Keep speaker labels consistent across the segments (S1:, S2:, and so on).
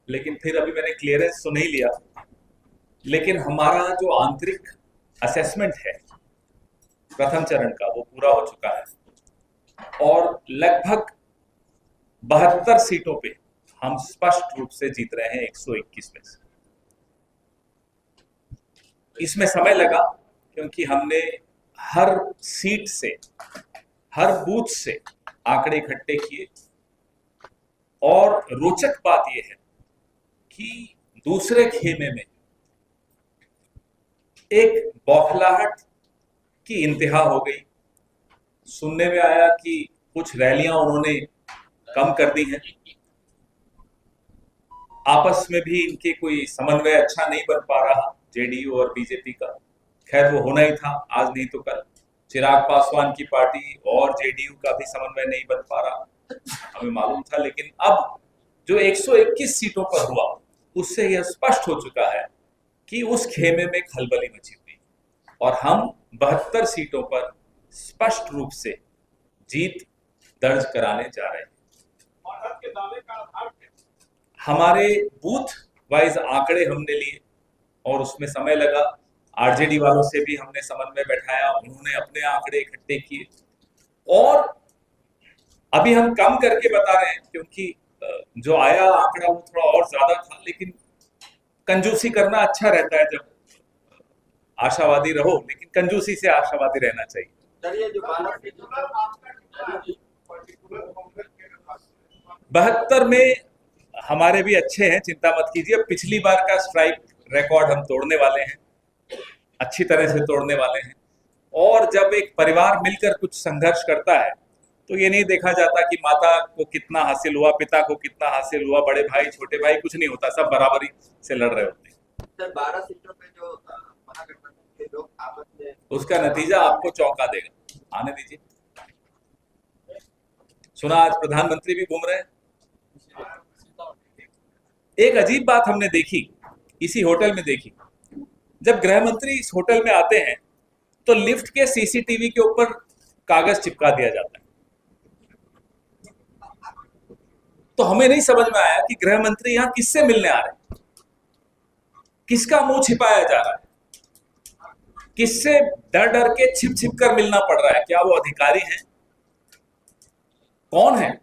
S1: लेकिन फिर अभी मैंने क्लियरेंस तो नहीं लिया। लेकिन हमारा जो आंतरिक असेसमेंट है प्रथम चरण का वो पूरा हो चुका है और लगभग 72 सीटों पे हम स्पष्ट रूप से जीत रहे हैं 121 में से। इसमें समय लगा क्योंकि हमने हर सीट से, हर बूथ से आंकड़े इकट्ठे किए और रोचक बात यह है कि दूसरे खेमे में एक बौखलाहट की इंतहा हो गई। सुनने में आया कि कुछ रैलियां उन्होंने कम कर दी हैं, आपस में भी इनके कोई समन्वय अच्छा नहीं बन पा रहा जेडीयू और बीजेपी का। खैर वो होना ही था, आज नहीं तो कल। चिराग पासवान की पार्टी और जेडीयू का भी समन्वय नहीं बन पा रहा, हमें मालूम था। लेकिन अब जो 121 सीटों पर हुआ उससे यह स्पष्ट हो चुका है कि उस खेमे में खलबली मची हुई और हम 72 सीटों पर स्पष्ट रूप से जीत दर्ज कराने जा रहे हैं। हमारे बूथ वाइज आंकड़े हमने लिए और उसमें समय लगा। आरजेडी वालों से भी हमने समन्वय बैठाया, उन्होंने अपने आंकड़े इकट्ठे किए और अभी हम कम करके बता रहे हैं क्योंकि जो आया आंकड़ा वो थोड़ा और ज्यादा था। लेकिन कंजूसी करना अच्छा रहता है, जब आशावादी रहो लेकिन कंजूसी से आशावादी रहना चाहिए। बहत्तर में हमारे भी अच्छे हैं, चिंता मत कीजिए। अब पिछली बार का स्ट्राइक रिकॉर्ड हम तोड़ने वाले हैं, अच्छी तरह से तोड़ने वाले हैं। और जब एक परिवार मिलकर कुछ संघर्ष करता है तो ये नहीं देखा जाता कि माता को कितना हासिल हुआ, पिता को कितना हासिल हुआ, बड़े भाई छोटे भाई, कुछ नहीं होता, सब बराबरी से लड़ रहे होते हैं।
S2: सर 12 सीटों पे जो महागठबंधन के लोग आपस में,
S1: उसका नतीजा आपको चौंका देगा। आने दीजिए। सुना आज प्रधानमंत्री भी घूम रहे हैं। एक अजीब बात हमने देखी, इसी होटल में देखी। जब गृह मंत्री इस होटल में आते हैं तो लिफ्ट के सीसीटीवी के ऊपर कागज चिपका दिया जाता है। तो हमें नहीं समझ में आया कि गृह मंत्री यहां किससे मिलने आ रहे हैं, किसका मुंह छिपाया जा रहा है, किससे डर डर के छिप छिप कर मिलना पड़ रहा है। क्या वो अधिकारी हैं, कौन है?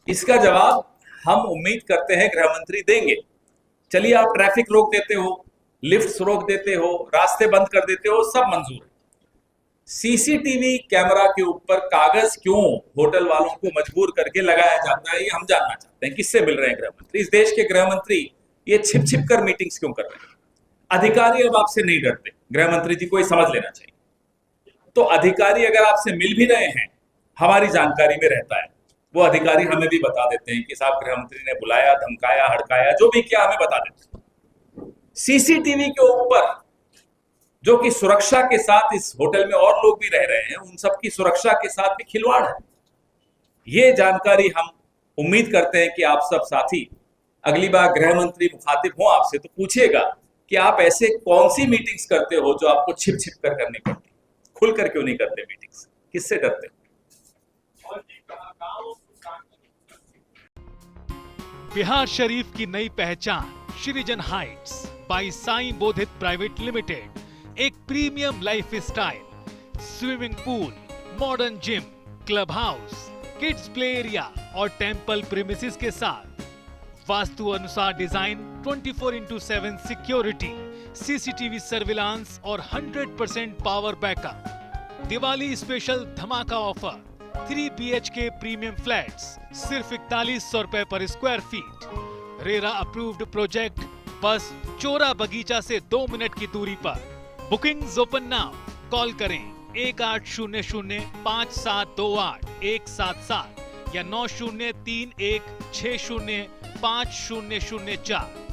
S1: इसका जवाब हम उम्मीद करते हैं गृह मंत्री देंगे। चलिए, आप ट्रैफिक रोक देते हो, लिफ्ट रोक देते हो, रास्ते बंद कर देते हो, सब मंजूर है। सीसीटीवी कैमरा के ऊपर कागज क्यों होटल वालों को मजबूर करके लगाया जाता है, ये हम जानना चाहते हैं। किससे मिल रहे हैं गृह मंत्री? इस देश के गृह मंत्री ये छिप छिप कर मीटिंग्स क्यों कर रहे हैं? अधिकारी अब आपसे नहीं डरते, गृह मंत्री जी को ये समझ लेना चाहिए। तो अधिकारी अगर आपसे मिल भी रहे हैं, हमारी जानकारी में रहता है, वो अधिकारी हमें भी बता देते हैं कि साहब गृह मंत्री ने बुलाया, धमकाया, हड़काया, जो भी किया हमें बता देते हैं। सीसीटीवी के ऊपर जो कि सुरक्षा के साथ, इस होटल में और लोग भी रह रहे हैं, उन सबकी सुरक्षा के साथ भी खिलवाड़ है। ये जानकारी हम उम्मीद करते हैं कि आप सब साथी अगली बार गृह मंत्री मुखातिब हो आपसे तो पूछिएगा कि आप ऐसे कौन सी मीटिंग्स करते हो जो आपको छिप छिप कर करनी पड़ती, खुलकर क्यों नहीं करते मीटिंग्स, किससे डरते हो?
S3: बिहार शरीफ की नई पहचान Srijan heights by Sai Bodhit private limited, एक premium lifestyle, swimming pool, modern gym, club house, kids play area और टेंपल प्रीमिसेस के साथ वास्तु अनुसार डिजाइन, 24/7 सिक्योरिटी, सीसीटीवी सर्विलांस और 100% पावर बैकअप। दिवाली स्पेशल धमाका ऑफर, 3 BHK प्रीमियम फ्लैट्स सिर्फ 4100 रुपए पर square feet. RERA approved project, बस चोरा बगीचा से 2 मिनट की दूरी पर। बुकिंग्स ओपन नाउ, कॉल करें 1800-5728-177 या 9031605004।